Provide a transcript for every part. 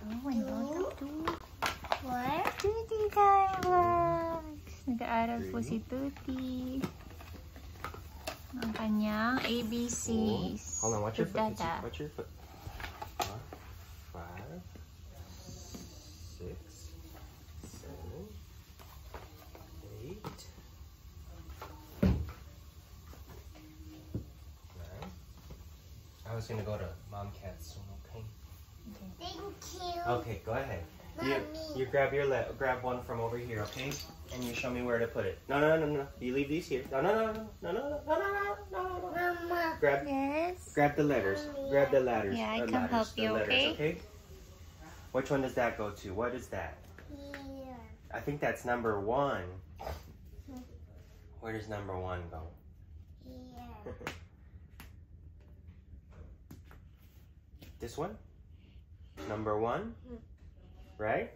Oh, and welcome to What? Tuti Time Vlogs! Nag-aaral po si Tuti ng kanyang ABCs. Hold on, watch your foot. Dada. Watch your foot. 4, 5, 6, 7, 8, 9. I was gonna go to Mom Cat's soon, okay? Thank you. Okay, go ahead. Mommy. You grab one from over here, okay? And you show me where to put it. No. You leave these here. No. Mama. Grab the letters. Grab the ladders. Yeah, I the can ladders, help the you, letters, okay? Which one does that go to? What is that? Here. I think that's number 1. Where does number 1 go? Here. This one? Number 1? Right?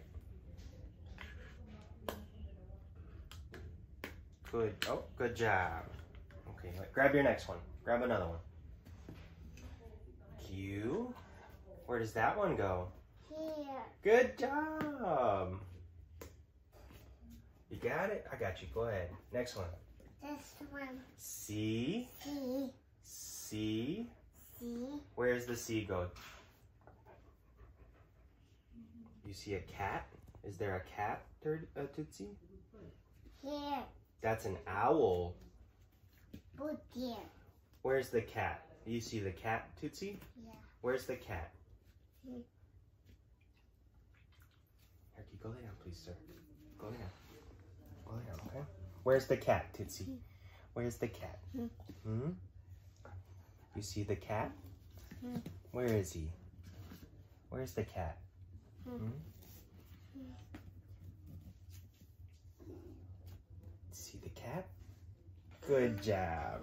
Good. Oh, good job. Okay, grab your next one. Grab another one. Q. Where does that one go? Here. Good job. You got it? I got you. Go ahead. Next one. This one. C. C. C. C. Where's the C go? You see a cat? Is there a cat, Tootsie? Here. That's an owl. Put here. Where's the cat? You see the cat, Tootsie? Yeah. Where's the cat? Hmm. Herky, go lay down, please, sir. Go lay down. Go lay down, okay? Where's the cat, Tootsie? Where's the cat? Hmm? You see the cat? Where is he? Where's the cat? See the cat? Good job.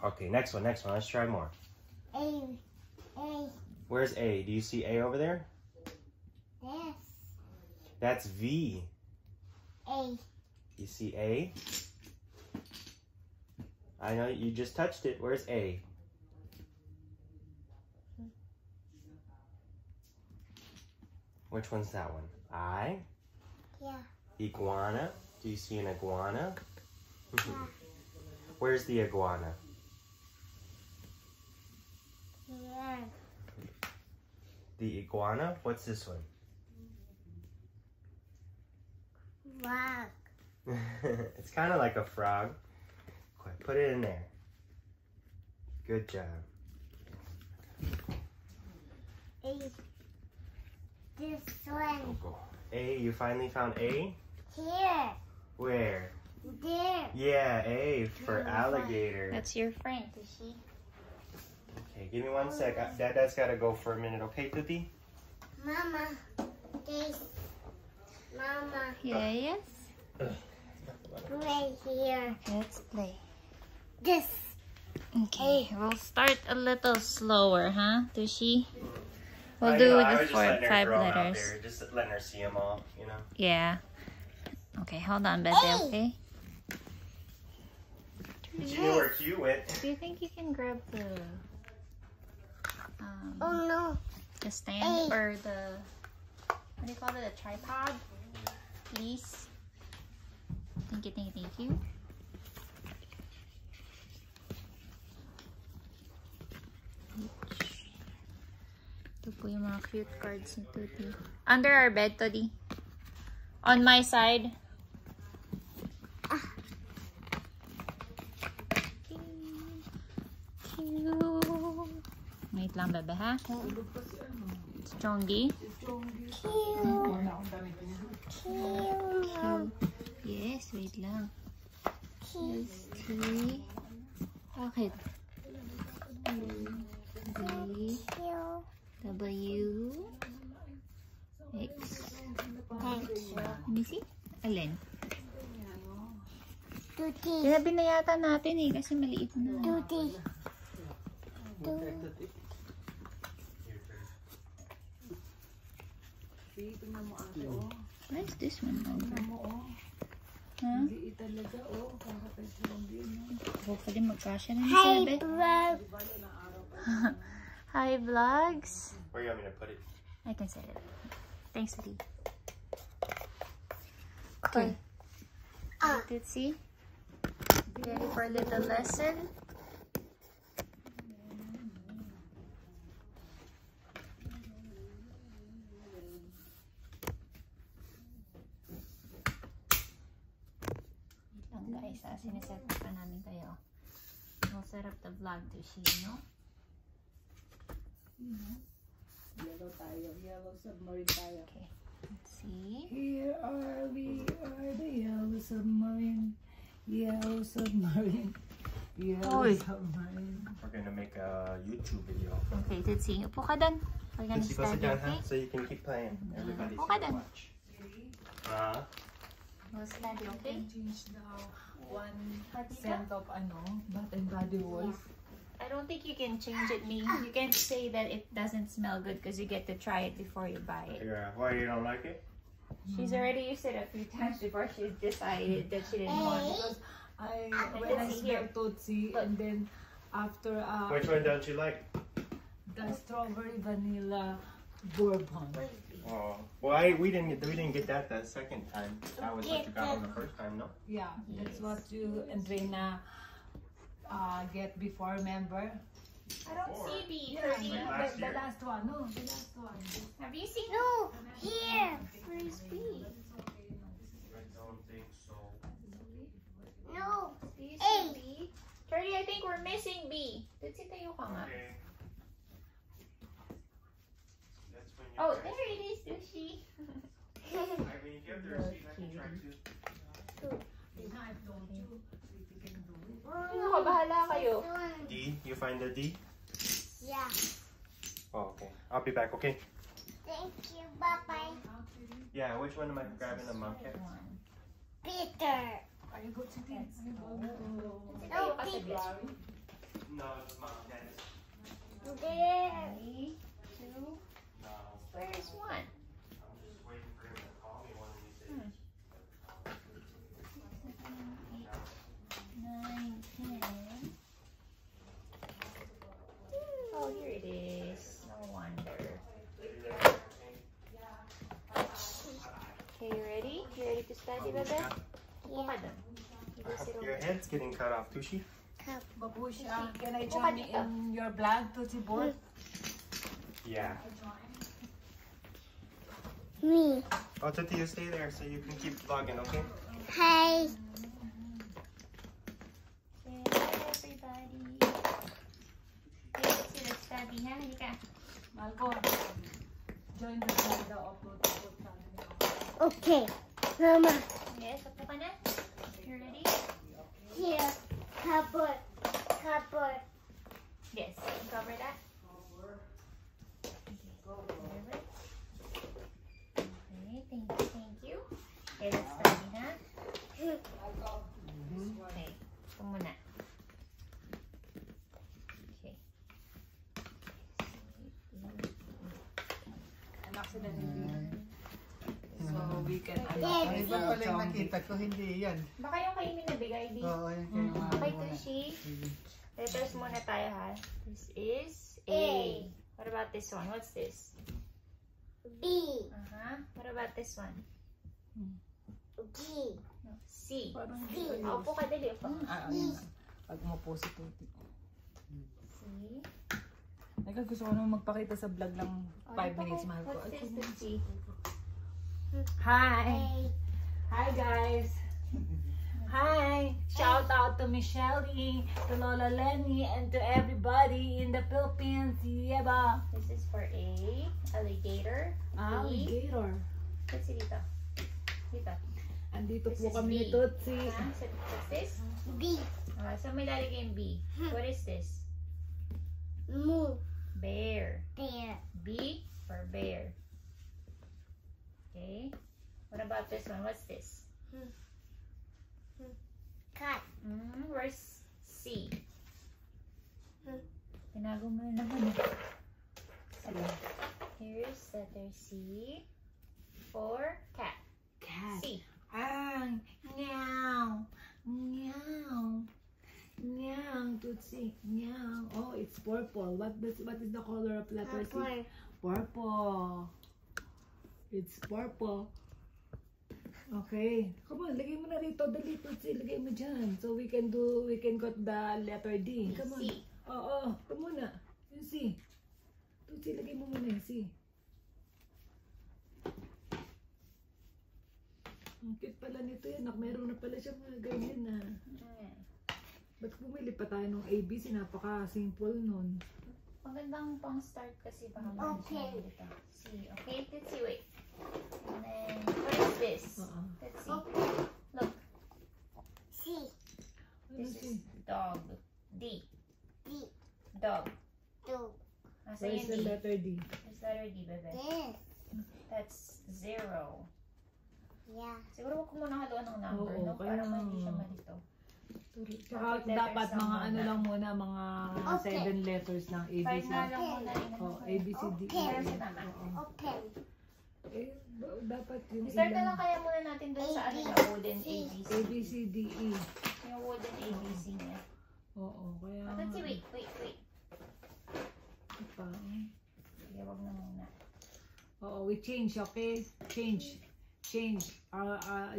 Okay, next one. Let's try more. A. A. Where's A? Do you see A over there? Yes. That's V. A. You see A? I know you just touched it. Where's A? Which one's that one? I? Yeah. Iguana? Do you see an iguana? Yeah. Where's the iguana? Here. The iguana? What's this one? Rock. It's kind of like a frog. Quick, put it in there. Good job. A. This one. Go. A, you finally found A? Here. Where? There. Yeah, A for alligator. That's your friend, is she? Okay, give me 1 sec. Dada's got to go for a minute, okay, Tuti? Mama. This. Mama. Yes. Right here. Okay, let's play. This. Okay, we'll start a little slower, huh, Tushi? We'll I do know, I the was just letting her 5 throw 'em out letters. there, just letting her see them all, you know? Yeah. Okay, hold on, Bebe, okay? She knew where Q went. Do you think you can grab the Oh no. the stand or the, what do you call it, a tripod? Please. Thank you. Ito po yung mga cute cards ni Tuti. Under our bed, Todi. On my side. Cute. Wait lang, bebe, ha? Strongy. Cute. Yes, wait lang. Cute. T. Okay. B. Cute. W. X. Thank you. Let me see. Alin? Tuti. Sinabi na yata natin eh, kasi maliit na. Tuti. Why is this one over? Huh? Hopefully magkasya na ni Hi, Sebe. vlog. Hi, vlogs. Where you want me to put it? I can set it. Thanks, Lee. Okay. Tootsie, ready for a little lesson? Wait lang guys, siniset pa namin kayo. We'll set up the vlog to see, no? Yellow tayo. Yellow submarine tayo. Okay, let's see. Here are we, are the yellow submarine. Yellow submarine. Yellow submarine. We're gonna make a YouTube video. Okay, Tootsie, upo ka dun. We're gonna Tootsie, go sit study, down, okay? huh? So you can keep playing. Everybody's Okay gonna then. watch. We'll study, okay? Change the one Pati ka? scent of Bath and Body Works. I don't think you can change it, me. You can't say that it doesn't smell good because you get to try it before you buy it. Yeah, why you don't like it? She's already used it a few times before she decided that she didn't want it. Because when I smell Tootsie, and then after Which one don't you like? the strawberry vanilla bourbon. Oh, well, we didn't get that the second time. That was what you got on the first time, no? Yeah, that's what you and Reina get before, remember? I don't see B. Yeah, Pretty. Last the year. last one. No, the last one. Have you seen? No, here. Where's B? I don't think so. No. Do you see B? Charlie, I think we're missing B. Tootsie, tayo ka nga. Okay. That's when you Oh, guys- there it is, Tootsie. I mean, if you have the receipt, I can try to. I told you, we can do it. Ano, bahala kayo. D, you find the D? Yeah. Oh, okay. I'll be back, okay? Thank you. Bye-bye. Yeah, which one am I grabbing the mom cat? Peter. Are you good to dance? Tootsie, tayo ka sa B. No, it's mom cat. There. 3, 2, No. where's 1? I'm just waiting for him to call me one of these days. 9, 10. Oh, here it is. No wonder. Okay, you ready? You ready to study, Bebe? Upo ka dun. You just sit Your over. head's getting cut off, Tushi. Babusha, can I join you in your vlog, Tootsie Boy? Yeah. Me. Oh, Tuti, you stay there so you can keep vlogging, okay? Hi. Say hi, everybody. Okay, let's see the study, ha? Halika. Malco, join the vlog daw of Tootsie Boy. Okay. Mama. Yes, upo ka na? You ready? Here. Cupboard. Cupboard. Yes. Cover that. Okay, thank you. Okay, let's study, ha? Okay, ito muna. Okay. Anak sila ni Bill. So we can Daddy. Iba pala yung nakita ko, hindi yan. Baka yung kayo minabigay, di? Oo, yan kayo mga Okay, muna. Tushi. Letters muna tayo, ha? This is A. What about this one? What's this? B. What about this one? G. No, C. Parang Ah, upo ka, dali. Upo. ayun na. Pag umupo si Tuti. C. Naka gusto ko naman magpakita sa vlog lang 5 minutes, mahal ko. What's this, Tushi? Hi! A. Hi guys! Hi! Shout out to Michelle, to Lola Lenny, and to everybody in the Philippines. Yeah ba? This is for A. Alligator. B. Alligator. What's it dito? Dito. Andito This po is kami ni B. Tootsie. So what's this? B. So may lalagay yung B. What is this? Move. Bear. There. B for bear. Okay. What about this one? What's this? Cut. Where's C? Hmm. Tinago mo na naman. Here's letter C for cat. Cat. C. Meow. Meow. Meow, Tootsie. Meow. Oh, it's purple. What is the color of letter C? Purple. Purple. It's purple. Okay. Come on, lagay mo na rito. Dali, Tutsi. Lagay mo dyan. So we can got the letter D. Come on. C. Oo, ito muna. Yung C. Tutsi, lagay mo muna yung C. Ang cute pala nito yan. Meron na pala siya mga ganyan na. Ba't bumili pa tayo ng ABC? Napaka-simple nun. Magandang pang start kasi baka Okay. dito. C. Okay, let's see, wait. And then, what is this? Let's see. Look, C. Ano this si? is dog. D. D. Dog. 2. Nasa Where's yung the D? letter D? There's letter D, bebe. This. That's 0. Yeah. Siguro wag ko muna haluan ng number, Oo, no? Para kaya- hindi siya malito. Tsaka Dapat dapat letters lang mga muna. ano lang muna, mga Okay. 7 letters lang, Five ABC. na lang muna rin. Oh, A, B, C, D, E. Okay. Pero sa tama. Oo. Open. Eh, dapat yung Start na ilan? lang kaya muna natin dun sa ano A, B, na wooden C. ABC. A, B, C, D, E. Yung wooden ABC niya. Oo, kaya... Let's see, wait. Pa. Sige, wag na muna. Oo, we change, okay? Change.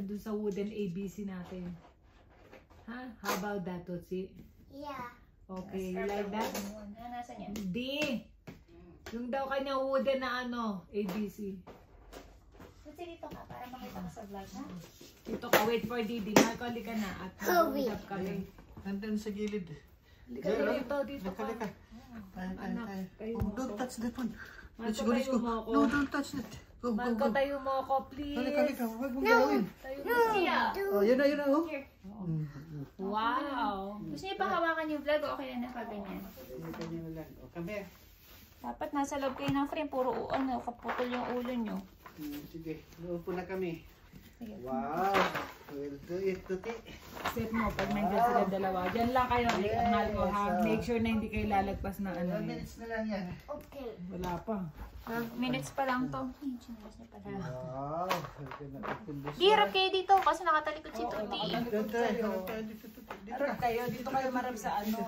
Doon sa wooden ABC natin. Ha? How about that, Tutsi? Yeah. Okay, Start like the that? wooden one. Ah, nasa niya? D. Yung daw kanya wooden na ano, ABC. Let's see dito ka para makita ka sa vlog, ha? Dito ka, wait for Didi. Marco, halika na. At Hurry. mag-usap kami. Nandun sa gilid. Halika na dito, dito ka. Lika. Anak, tayo Oh, mo don't ako. touch that one. Let's Marco, go, let's tayo go. mo ako. No, don't touch that. Go, go, Marco, go. tayo mo ako, please. Halika. Huwag mong gawin. Tayo mo. Lucia! Oh, yun na, oh. Here. Wow. Gusto niyo pa hawakan yung vlog o okay na nakaganyan? Kanya na lang. Oh, come here. Dapat nasa loob kayo ng frame. Puro ano, kaputol yung ulo nyo. Sige, uupo na kami. Sige. Wow. We'll do it, Tuti. Set mo, pag nandiyan sila dalawa. Diyan lang kayo. Mahal mo ha. Make sure na hindi kayo lalagpas na ano. 1 minutes na lang yan. Okay. Wala pa. 12 minutes pa lang to. Ay, chinelas niya pala. Wow. Okay na, open this Di, harap kayo dito kasi nakatalikod si Tuti. Doon tayo. Dito, Tuti. Dito Harap ka. kayo. Dito kayo marap sa ano.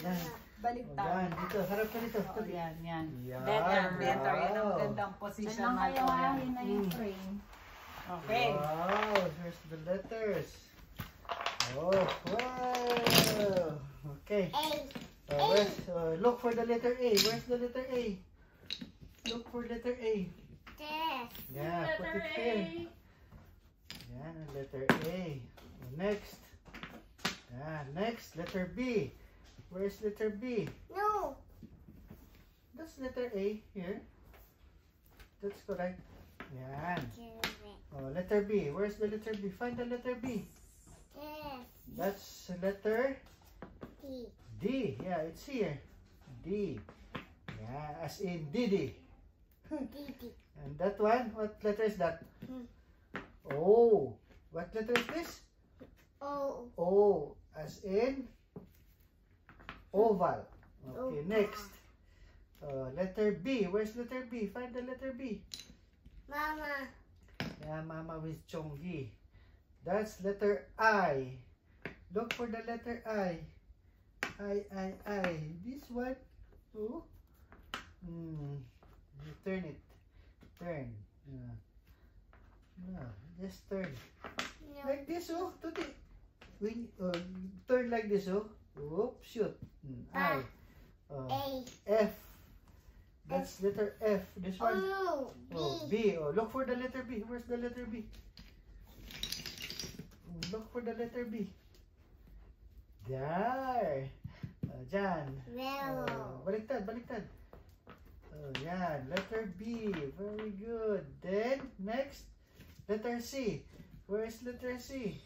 Yan. Baliktad. Yan, dito. Harap ka dito. Oh, Tuti. yan, yan. Yan. Better. Yan ang Wow. gandang Diyan position. lang kayo Marco, ha. yan. Yun na yung frame. Okay. Wow. Here's the letters. Oh, wow. Okay. A. Look for the letter A. Where's the letter A? Look for letter A. This. Yeah, put it here. Yan, ang letter A. Next. Yeah, next, letter B. Where's letter B? No. That's letter A here. That's correct. Yan. Oh, letter B. Where's the letter B? Find the letter B. This. That's letter D. D. Yeah, it's here. D. Yeah, as in Didi. D. And that one, what letter is that? Hmm. O. What letter is this? O. O. As in oval. Okay, Oval. next. Letter B. Where's letter B? Find the letter B. Mama. Yeah, Mama with Chonggi. That's letter I. Look for the letter I. I. This one. Oh. You turn it. Turn. No, just turn. No. Like this, oh. Tuti. When turn like this, oh. Whoop, shoot. I. A. F. That's letter F. This one. O. Oh, B. B. Oh, look for the letter B. Where's the letter B? Look for the letter B. There. Dyan. Well. Baliktad. Oh, yan. Letter B. Very good. Then, next, letter C. Where's letter C?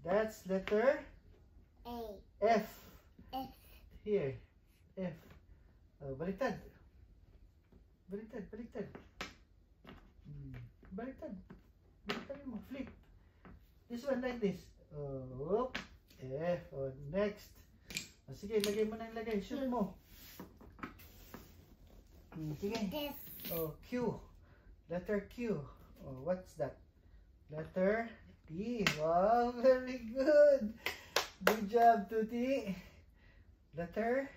That's letter A. F. F. Here. F. Baliktad. Baliktad. Baliktad mo. Flip. This one like this. Whoop. F. Oh, next. Sige, lagay mo na yung lagay. Shoot mo. Sige. This. Oh, Q. Letter Q. Oh, what's that? Letter P. Wow, very good. Good job, Tuti. Letter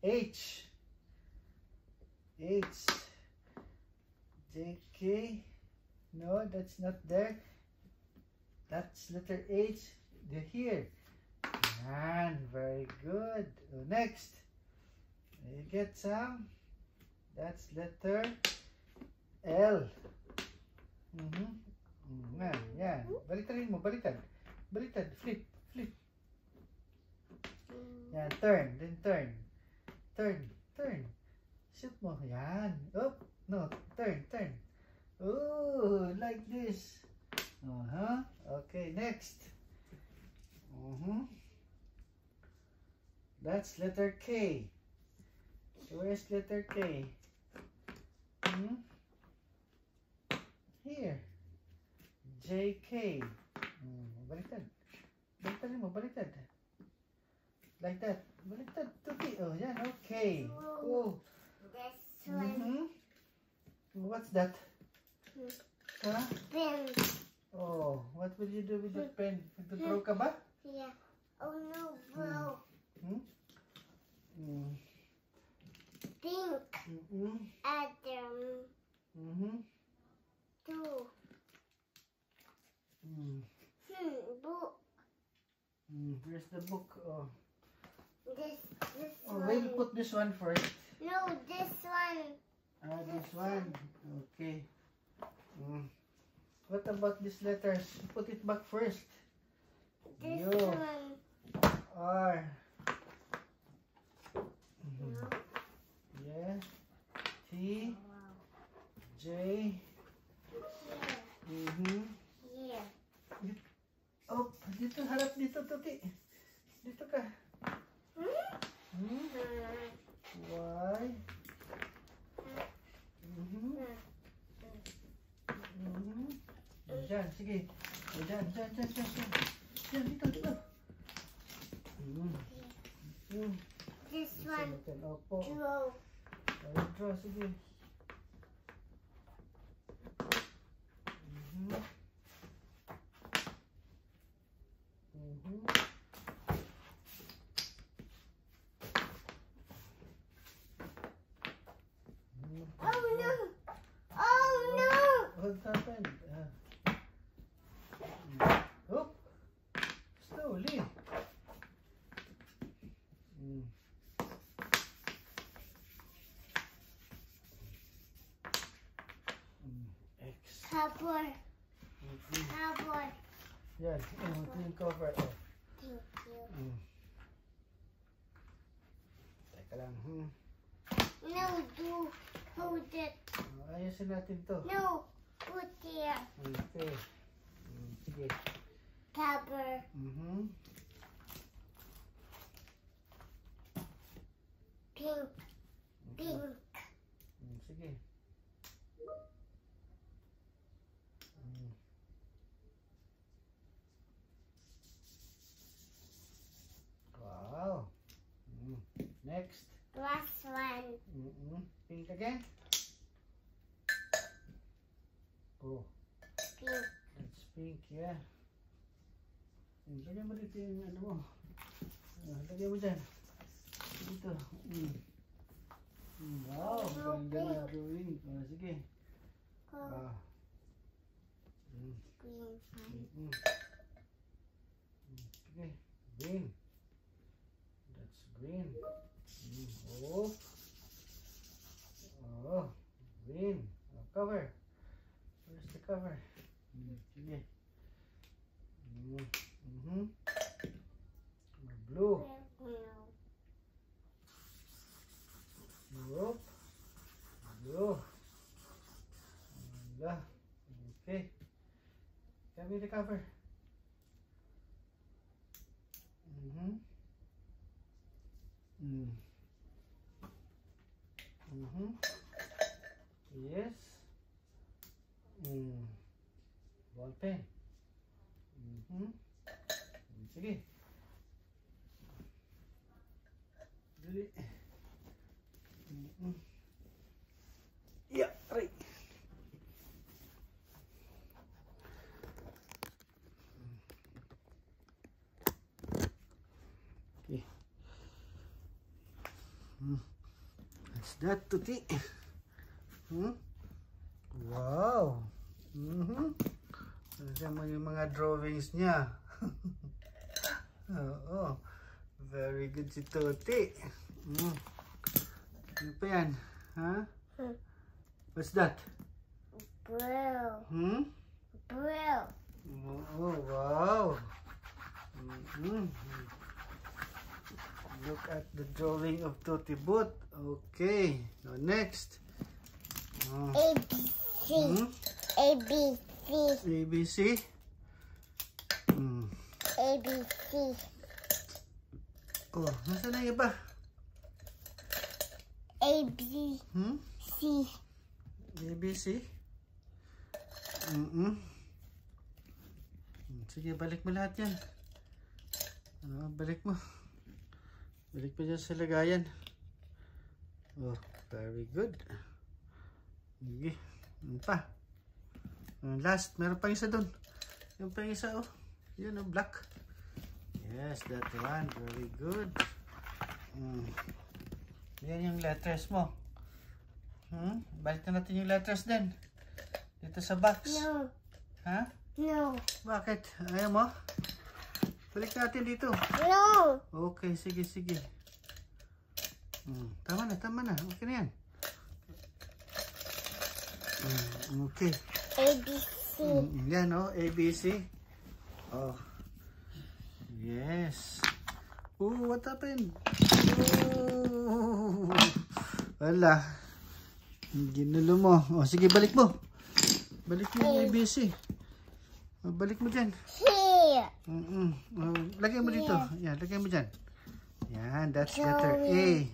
H. H. JK. No, that's not there. That's letter H. They're here. And very good. Next. You get some. That's letter L. Yan. Balitarin mo. Baliktad. Flip. Yan. Turn. Then turn. Turn. Shoot mo. Yan. Up. No. Turn. Oh, like this. Okay, next. That's letter K. Where's letter K? Here. JK. Baliktad. Baliktad mo, baliktad. Like that. Baliktad. Tuti. Oh, yan. Okay. Oh. This one. What's that? Huh? Pen. Oh, what will you do with the pen? Throw ka ba? Yeah. Oh no, bro. Pink. Adam. 2. Book. Where's the book? Oh. This Oh, one. we'll put this one first. No, this one. This one. Okay. What about these letters? Put it back first. This U. one. R. Yeah. T. J. Yeah. Oh, dito, harap dito, Tuti. Dito ka. Y. Diyan, sige. Diyan. Diyan, dito. This one. Opo. Draw. Draw, sige. Oh no! Oh no! What happened? Oh, slowly. X. Cardboard. Yan, ito yung cover. Thank you. Teka lang. No, do hold it. Ayusin natin to. No, put here. Okay. Sige. Cover. Pink. Sige. Wow. Next. Last one. Pink again. Oh, Pink. that's pink, yeah. Lagyan mo dito yung ano mo. Lagyan mo dyan. Dito. Wow, ganda na drawing. Sige. Go. Green one. Sige, green. That's green. Oh, green. Cover. Where's the cover? Sige. Blue. No. Nope. Blue. Okay. Tell me the cover. Yes. Ball pen. Sige. Dali. Yeah, right. Okay. That's that, Tuti. drawings niya. Oo. Very good si Tuti. Ano pa yan? Ha? What's that? Blue. Blue. Oh, wow. Look at the drawing of Tuti Boot. Okay. Now next. ABC. ABC. ABC. ABC. Oh, nasa na yung iba? ABC. C. ABC. Sige, balik mo lahat yan. Balik mo. Balik mo dyan sa lagayan. Oh, very good. Sige. Ano pa? Last, meron pa isa dun. Yung pa isa, oh. Yun, oh, black. Yes, that one. Very good. Yan yung letters mo. Balik na natin yung letters din. Dito sa box. No. Ha? No. Bakit? Ayaw mo? Balik natin dito. No. Okay, sige, sige. Tama na, tama na. Okay na yan. Okay. ABC. Yan, oh. ABC. Oh. Yes. Oh, what happened? Oh. Wala. Ginulo mo. Oh, sige, balik mo. Balik mo yung ABC. Oh, balik mo dyan. Here. Oh, lagay mo dito. Yan, lagay mo dyan. Yan, that's letter A.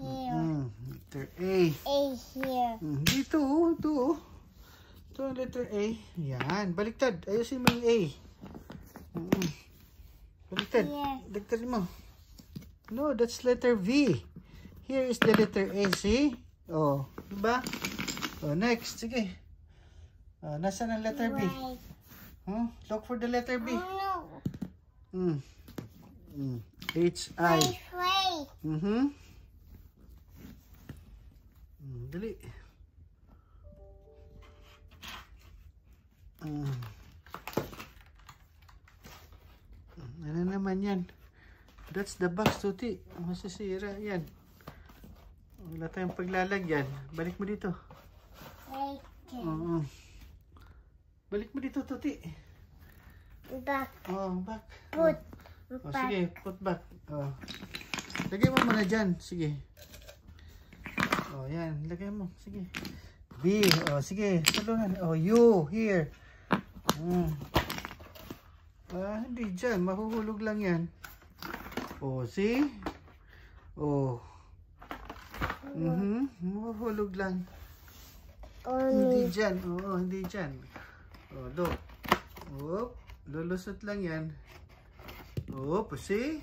Here. Letter A. A here. Dito, oh. Ito, oh. Ito ang letter A. Yan, baliktad. Ayusin mo yung A. Baliktad. Yes. Baliktad mo. No, that's letter V. Here is the letter A, see? Oh, diba? Oh, next. Sige. Oh, nasaan ang letter B? Right. Look for the letter B. No. H-I. Right. Dali. Ano naman yan? That's the box, Tuti. Masisira yan. Wala tayong paglalagyan. Balik mo dito. Right. Balik mo dito, Tuti. Back. Oh, back. Put. Oh, Back. sige, put back. Oh. Lagay mo muna dyan. Sige. Oh, yan. Lagay mo. Sige. B. Oh, sige. Tulungan. Oh, U. Here. Hindi dyan. Mahuhulog lang yan. Oh, see? Oh. Mahuhulog lang. Hindi dyan. Oo, hindi dyan. Oh, look. Oh, lulusot lang yan. Oh, see?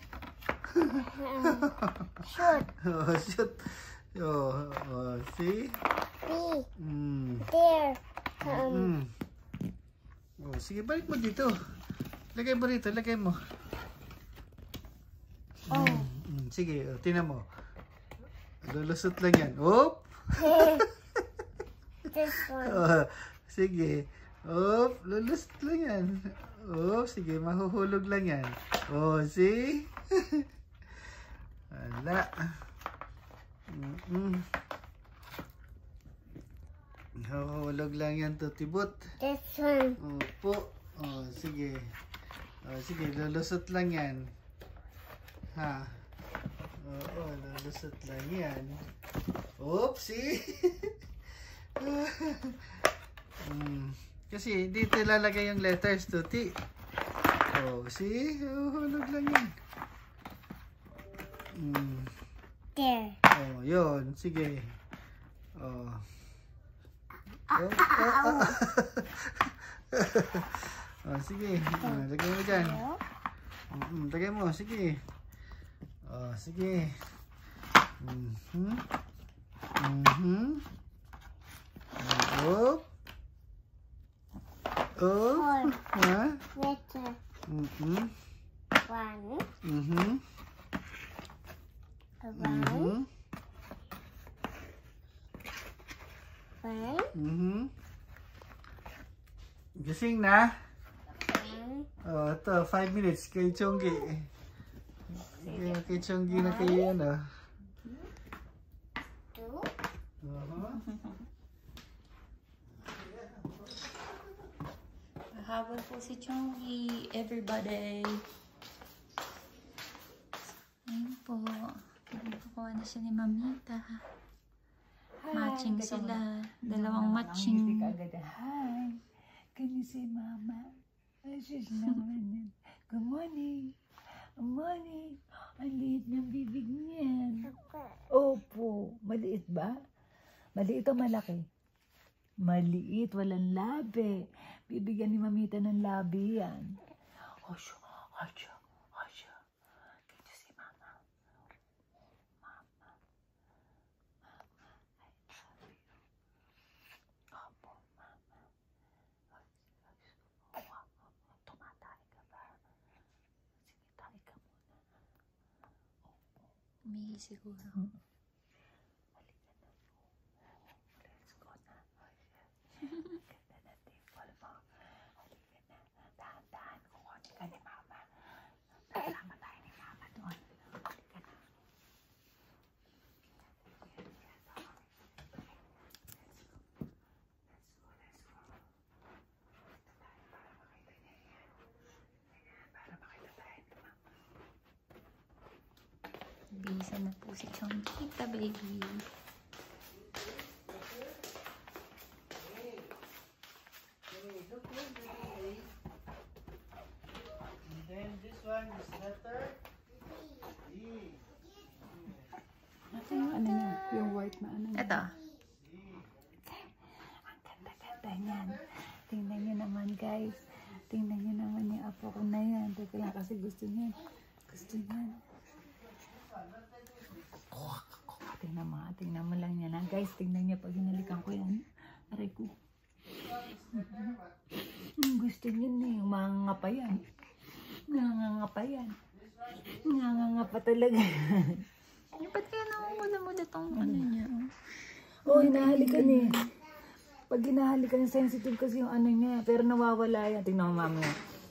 Shoot. Oh, shoot. Oh, see? B. Oh, There. sige, balik mo dito. Lagay mo dito, lagay mo. Sige, tingnan mo. Lulusot lang yan. Oh! This one. Sige. Oh, lulusot lang yan. Oh, sige, mahuhulog lang yan. Oh, see? Wala. Mahuhulog lang yan, Tuti Boot. This one. Opo. Oh, sige. Oh, sige, lulusot lang yan. Ha? Oo, lulusot lang yan. Oopsie! Kasi dito ilalagay yung letters, Tuti. Oh, see? Hulog lang yan. There. Oh, yun. Sige. Oh. Oh, sige. Lagay mo dyan. Lagay mo. Sige. Oh, sige. Oh. Oh. Ha? Letter. One. One. One. Gising na? Oh, ito, 5 minutes kay Chonggi. Kay Chonggi na kayo yan, ah. Habol po si Chonggi, everybody. Ayun po. Kukuha na siya ni Mamita. Matching sila. Dalawang matching. Hi. Can you say mama? She's naman yun. Good morning. Good morning. Ang liit ng bibig niyan. Opo. Maliit ba? Maliit o malaki? Maliit. Walang labi. Bibigyan ni Mamita ng labi yan. Osho. Osho. Osho. Can you say mama? Mama. Mama. I love you. Opo, mama. Tumatay ka ba? Sige, tayo ka muna. Umihi siguro. Halika na. Let's go na. Ganda na table mo. Halika na. Dahan-dahan. Kukunin ka ni mama. Kasama tayo ni mama doon. Halika na. Bisa na po si Chongita, baby. And then this one is letter E. Ano niya? Yung white na ano niya? Ito. Ang ganda-ganda niyan. Tingnan niyo naman, guys. Tingnan niyo naman yung apo ko na yan. Teka lang kasi gusto niyan. Gusto niyan. Tingnan mo lang yan, ha? Guys, tingnan niyo pag hinalikan ko yan. Aray ko. Gusto niyan eh. Mangangapa yan. Nangangapa yan. Nangangapa talaga. Ba't kaya namumula-mula tong ano niya? Oh, hinahalikan eh. Pag hinahalikan, sensitive kasi yung ano niya. Pero nawawala yan. Tingnan mo, mami.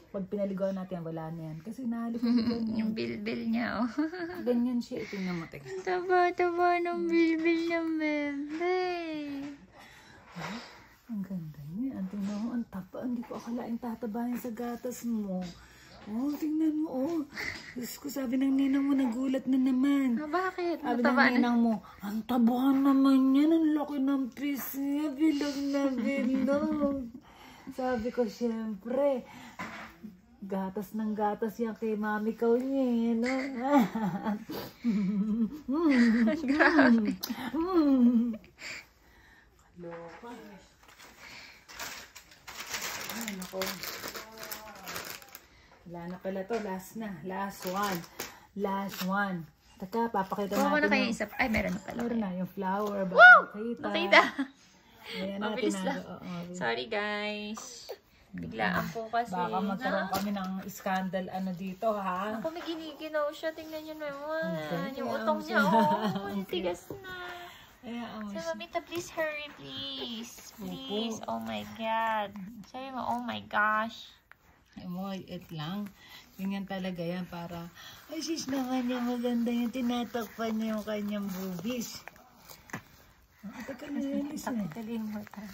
Pag pinaligaw natin, wala na yan. Kasi hinahalikan niya. Yung bilbil niya, oh. Ganyan siya. Tingnan mo, tingnan. Taba-taba ng bilbil ng bebe. Ang ganda niya. Tingnan mo, ang taba. Hindi ko akalain tatabahin sa gatas mo. Oh, tingnan mo, oh. Diyos ko, sabi ng ninang mo, nagulat na naman. Ah, bakit? Sabi ng Mataba na. ninang mo, ang tabahan naman yan. Ang laki ng piece niya. Bilog na bilog. Sabi ko, syempre, gatas ng gatas yan kay mami kaw niya, no? Grabe. Kaloka. Ay, nako. Wala na pala to. Last na. Last one. Last one. Taka, papakita Kuha ko na natin kayo yung... isa. Ay, meron na pala. Meron na yung flower. Woo! Nakita. Nakita. Ayan na, Mabilis lang. tinago. Sorry, guys. Biglaan po kasi. Baka magkaroon kami ng scandal ano dito, ha? Ako may giniginaw siya. Tingnan niyo naman. Okay. Yung utong niya. Oh, tigas na. Ayan, So, Mamita, please hurry, please. Please. Oh my God. Sabi mo, oh my gosh. mo, it lang. Ganyan talaga yan para, ay sis naman niya maganda yung tinatakpan niya yung kanyang boobies. Teka na yan, isa. Kalimutan.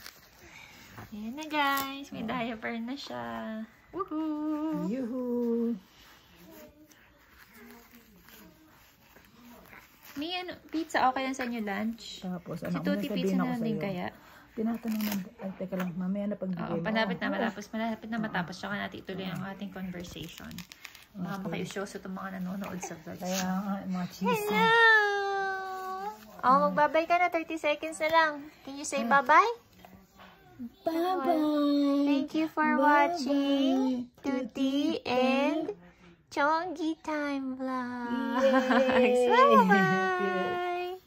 Ayan na guys, may diaper na siya. Woohoo! Yuhu! May ano, pizza okay lang sa inyo lunch? Tapos, Si anak, Tuti may pizza sabihin na ako lang din sa'yo. kaya? Tinatanong na, ay teka lang, mamaya na pagbigay Oo, mo. malapit na matapos. Tsaka natin ituloy ang ating conversation. Baka makaisyoso itong mga nanonood sa vlogs. Kaya nga, mga cheesy. Hello! Oh, magbabay ka na. 30 seconds na lang. Can you say bye-bye? Bye-bye! Thank you for watching Tuti and Chonggi Time Vlog. Yay! Bye-bye!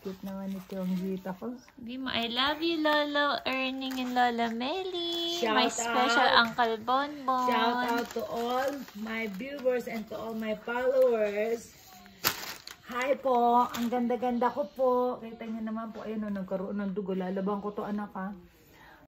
Cute naman ito ang gita ko. Bimo, I love you, Lolo Erning and Lola Melly. Shout My special out. Uncle Bonbon. Shout out to all my viewers and to all my followers. Hi po, ang ganda-ganda ko po. Kita niyo naman po, ayun o, nagkaroon ng dugo. Lalabang ko to, anak ha.